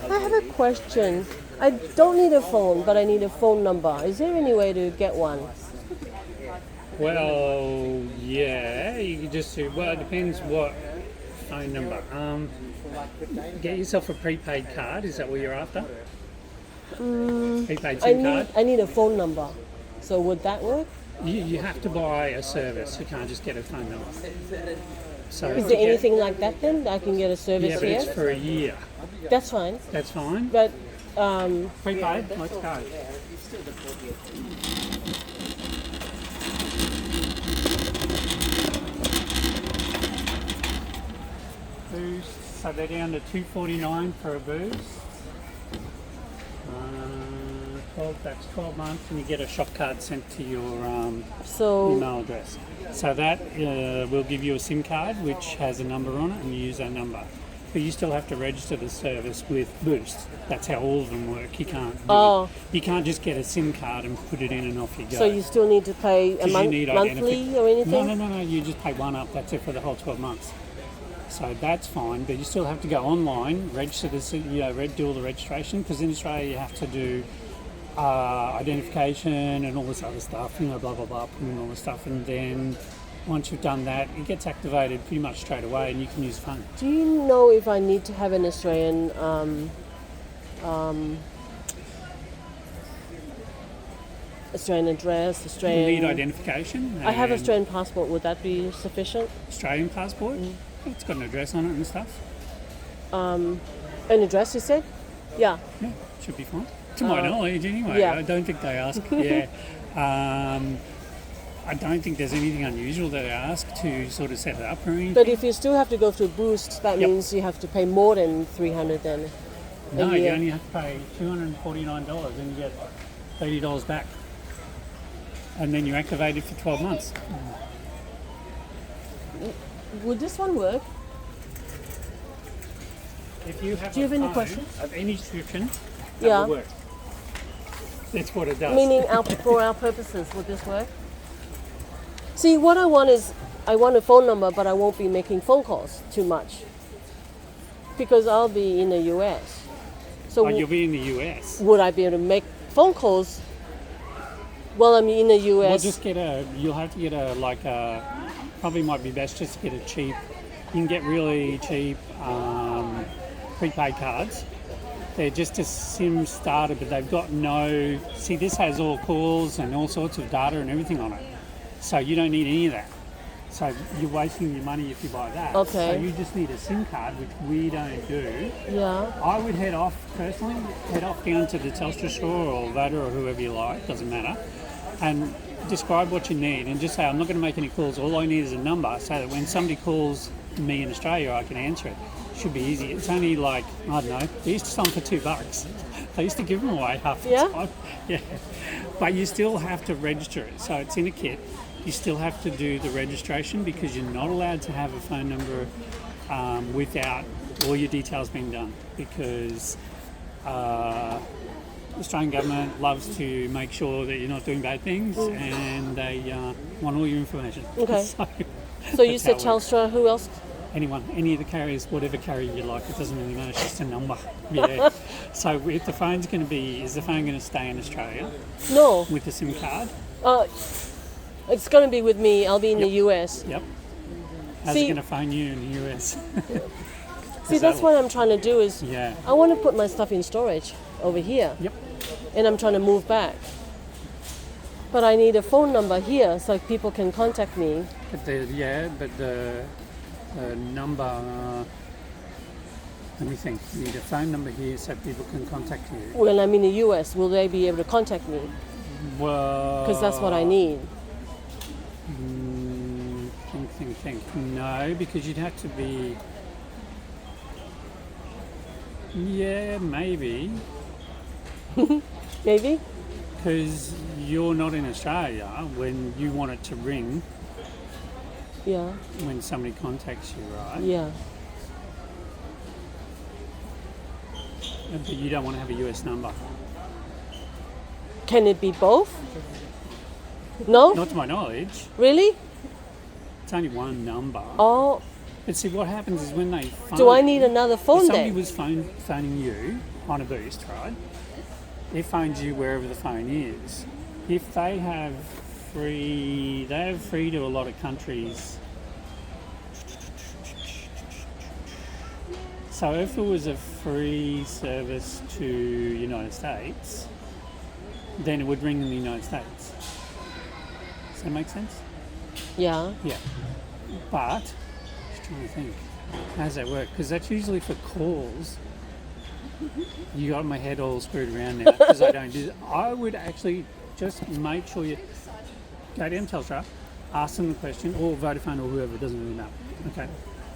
I have a question. I don't need a phone, but I need a phone number. Is there any way to get one? Well, yeah, you can just do, well, it depends what phone number. Get yourself a prepaid card, is that what you're after? Prepaid SIM card? I need a phone number. So would that work? You have to buy a service, you can't just get a phone number. So Is there anything like that then? I can get a service yeah, but here? it's for a year. That's fine. That's fine. But Prepaid, let's go. Boost, so they're down to $2.49 for a boost. 12, that's 12 months, and you get a shop card sent to your email address. So that will give you a SIM card which has a number on it, and you use that number. But you still have to register the service with Boost. That's how all of them work. You can't. You can't just get a SIM card and put it in and off you go. So you still need to pay a monthly or anything? No. You just pay one up. That's it for the whole 12 months. So that's fine, but you still have to go online, register this, do all the registration, because in Australia you have to do identification and all this other stuff, blah blah blah, and all this stuff, and then once you've done that, it gets activated pretty much straight away, and you can use phone. Do you know if I need to have an Australian Australian address, Australian? You need identification. I have Australian passport. Would that be sufficient? Australian passport? It's got an address on it and stuff. An address, you said? Yeah. Yeah, should be fine. To my knowledge, anyway. Yeah. I don't think they ask. Yeah. I don't think there's anything unusual that they ask to sort of set it up or anything. But if you still have to go through Boost, that means you have to pay more than $300 then. No, you only have to pay $249 and you get $30 back. And then you activate it for 12 months. Would this one work? If you have Do you have any phone questions? of any description, that will work. That's what it does. Meaning for our purposes, would this work? See, what I want is, I want a phone number, but I won't be making phone calls too much. Because I'll be in the US. So you'll be in the US. Would I be able to make phone calls while I'm in the US? Well, you'll have to get probably might be best just to get a cheap, you can get really cheap prepaid cards. They're just a SIM starter, but they've got this has all calls and all sorts of data and everything on it. So you don't need any of that. So you're wasting your money if you buy that. Okay. So you just need a SIM card, which we don't do. Yeah. I would head off down to the Telstra store or Vodafone or whoever you like, doesn't matter, and describe what you need and just say, I'm not going to make any calls, all I need is a number, so that when somebody calls me in Australia, I can answer it. Should be easy. It's only I don't know, they used to sell them for $2. They used to give them away half the time. Yeah. But you still have to register it. So it's in a kit. You still have to do the registration because you're not allowed to have a phone number without all your details being done, because the Australian government loves to make sure that you're not doing bad things and they want all your information. Okay. So you said Telstra, who else? Anyone, any of the carriers, whatever carrier you like, it doesn't really matter, it's just a number. Yeah. So if the phone's going to be, is the phone going to stay in Australia? No. With the SIM card? It's going to be with me, I'll be in the US. Yep. How's it going to phone you in the US? See, that's what I'm trying to do is, yeah. I want to put my stuff in storage over here. Yep. And I'm trying to move back. But I need a phone number here so people can contact me. But the number, let me think, you need a phone number here so people can contact you. When I'm in the US, will they be able to contact me? Well... Because that's what I need. Think. No, because you'd have to be... Yeah, maybe. Maybe? Because you're not in Australia when you want it to ring. Yeah. When somebody contacts you, right? Yeah. But you don't want to have a US number. Can it be both? No? Not to my knowledge. Really? It's only one number. Oh, But see, what happens is when they phone... Do I need another phone if somebody then? was phoning you on a boost, right? It phones you wherever the phone is. If they have free to a lot of countries. So if it was a free service to United States, then it would ring in the United States. Does that make sense? Yeah. Yeah. But, just trying to think, how does that work? Because that's usually for calls. You got my head all screwed around now because I don't do that. I would actually just make sure you go to Telstra, ask them the question, or Vodafone or whoever, it doesn't really matter. Okay.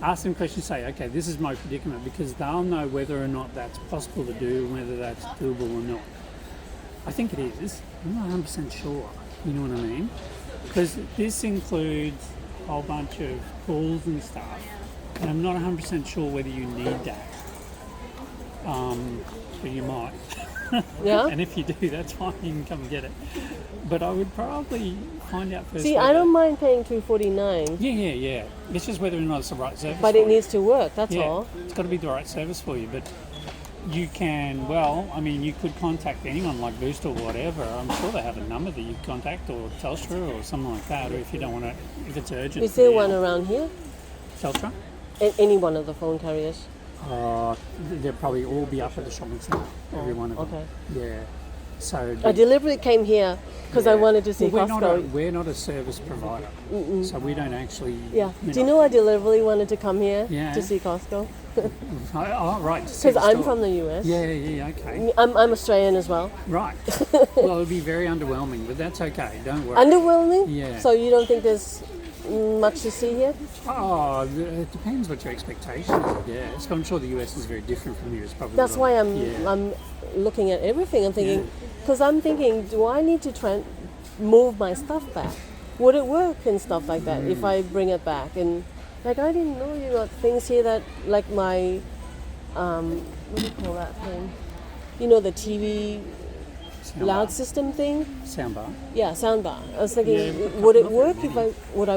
Ask them questions, say, okay, this is my predicament, because they'll know whether or not that's possible to do and whether that's doable or not. I think it is. I'm not 100% sure. You know what I mean? Because this includes a whole bunch of calls and stuff, and I'm not 100% sure whether you need that. But you might. Yeah. And if you do, that's fine. You can come and get it. But I would probably find out first. See, I don't mind paying $2.49. Yeah. It's just whether or not it's the right service. But for it you. needs to work. That's all. It's got to be the right service for you. But you can, well, I mean, you could contact anyone like Boost or whatever. I'm sure they have a number that you can contact, or Telstra or something like that. Or if you don't want to, if it's urgent. Is there one around here? Telstra? Any one of the phone carriers? They'll probably all be up at the shopping centre. Every one of them. Okay. Yeah. So I deliberately came here because I wanted to see well, Costco. we're not a service provider, so we don't actually. Yeah. Do you know I deliberately wanted to come here Yeah. to see Costco? Oh, right. Because I'm from the US. Yeah, okay. I'm Australian as well. Right. Well, it'll be very underwhelming, but that's okay. Don't worry. Underwhelming? Yeah. So you don't think there's much to see here? Oh, it depends what your expectation is, I guess. I'm sure the US is very different from here. It's probably That's why I'm Yeah. I'm looking at everything. I'm thinking, because I'm thinking, do I need to move my stuff back? Would it work and stuff like that if I bring it back? And like I didn't know you got things here that like my what do you call that thing? You know, the TV loud system thing. Soundbar. Yeah, soundbar. I was thinking, Yeah, would it not work very if I would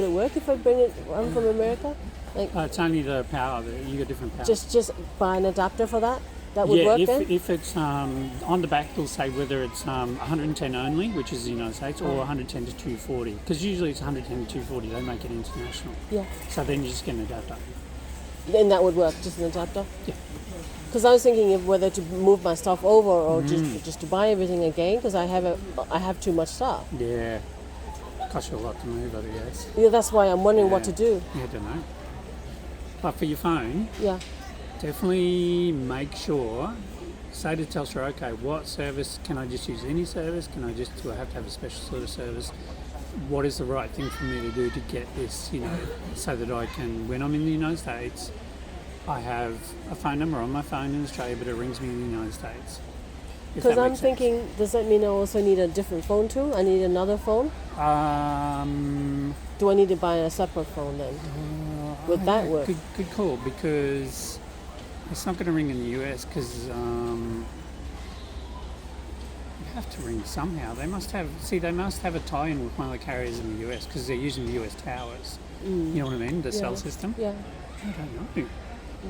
it work if I bring it from America? Like It's only the power. You got different power. just buy an adapter for that. That would Yeah, work if, then. if it's on the back, it'll say whether it's 110 only, which is the United States, or 110 to 240. Because usually it's 110 to 240. They make it international. Yeah. So then you just get an adapter. Then that would work, just an adapter. Yeah. Because I was thinking of whether to move my stuff over or just to buy everything again because I have too much stuff. Yeah. Costs you a lot to move, I guess. Yeah, that's why I'm wondering what to do. Yeah, I don't know. But for your phone, Yeah. definitely make sure. Say to Telstra, okay, what service can I just use? Any service? Do I have to have a special sort of service? What is the right thing for me to do to get this, so that I can, when I'm in the United States, I have a phone number on my phone in Australia, but it rings me in the United States. Because I'm thinking, does that mean I also need a different phone too? I need another phone? Do I need to buy a separate phone then? Would that work? Good call, because it's not going to ring in the US because you have to ring somehow. They must have a tie-in with one of the carriers in the US because they're using the US towers. You know what I mean? The cell system. Yeah. I don't know.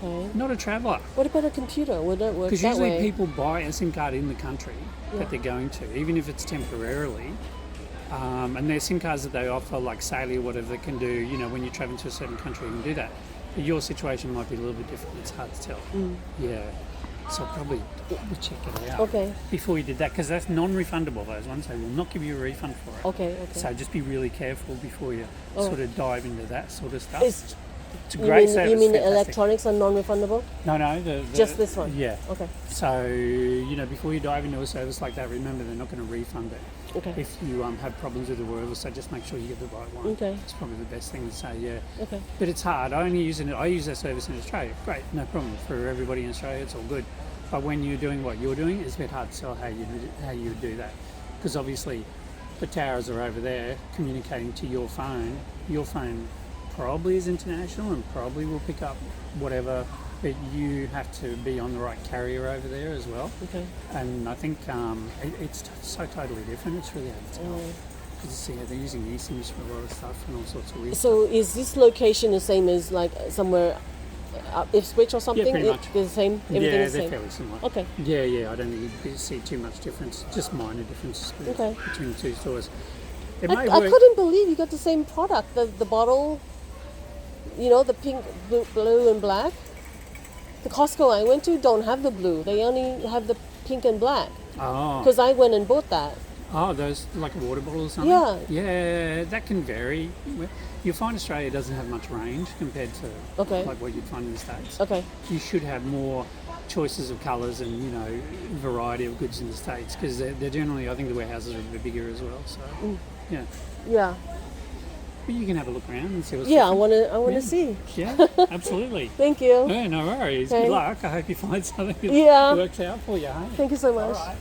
Okay. Not a traveller. What about a computer? Would that work Because that usually way? people buy a SIM card in the country that they're going to, even if it's temporarily. And there's SIM cards that they offer, like Sailor or whatever, that can do, when you're traveling to a certain country, you can do that. But your situation might be a little bit different. It's hard to tell. Yeah. So probably check it out before you did that, because that's non-refundable, those ones. They will not give you a refund for it. Okay. So just be really careful before you sort of dive into that sort of stuff. It's a You great mean, service. you mean the fantastic. electronics are non-refundable? No, Just this one? Yeah. Okay. So, before you dive into a service like that, remember they're not going to refund it. Okay. If you have problems with it or whatever, so just make sure you get the right one. Okay. It's probably the best thing to say, yeah. Okay. But it's hard. I use that service in Australia. Great, no problem. For everybody in Australia, it's all good. But when you're doing what you're doing, it's a bit hard to tell how you would do that. Because obviously the towers are over there communicating to your phone. Your phone probably is international and probably will pick up whatever, but you have to be on the right carrier over there as well. Okay. And I think it's so totally different. It's really hard to tell. Yeah, they're using eSIMs for a lot of stuff and all sorts of weird So is this location the same as like somewhere Ipswich or something? pretty much. They're the same? stuff. Everything Yeah, is the they're same? fairly similar. Okay. Yeah, I don't think you'd see too much difference, just minor differences Okay. between the two stores. It I may work. couldn't believe you got the same product. The bottle, you know, the pink, blue and black. The Costco I went to don't have the blue. They only have the pink and black. Oh, Because I went and bought that. those like a water bottle or something? Yeah. Yeah, that can vary. You'll find Australia doesn't have much range compared to Okay. like what you'd find in the States. Okay. You should have more choices of colours and, variety of goods in the States because they're generally, I think the warehouses are a bit bigger as well. So, yeah. Yeah. But you can have a look around and see what's Yeah, different. I wanna see. Yeah, absolutely. Thank you. No worries. Okay. Good luck. I hope you find something that Yeah. works out for you. Hey? Thank you so much. All right.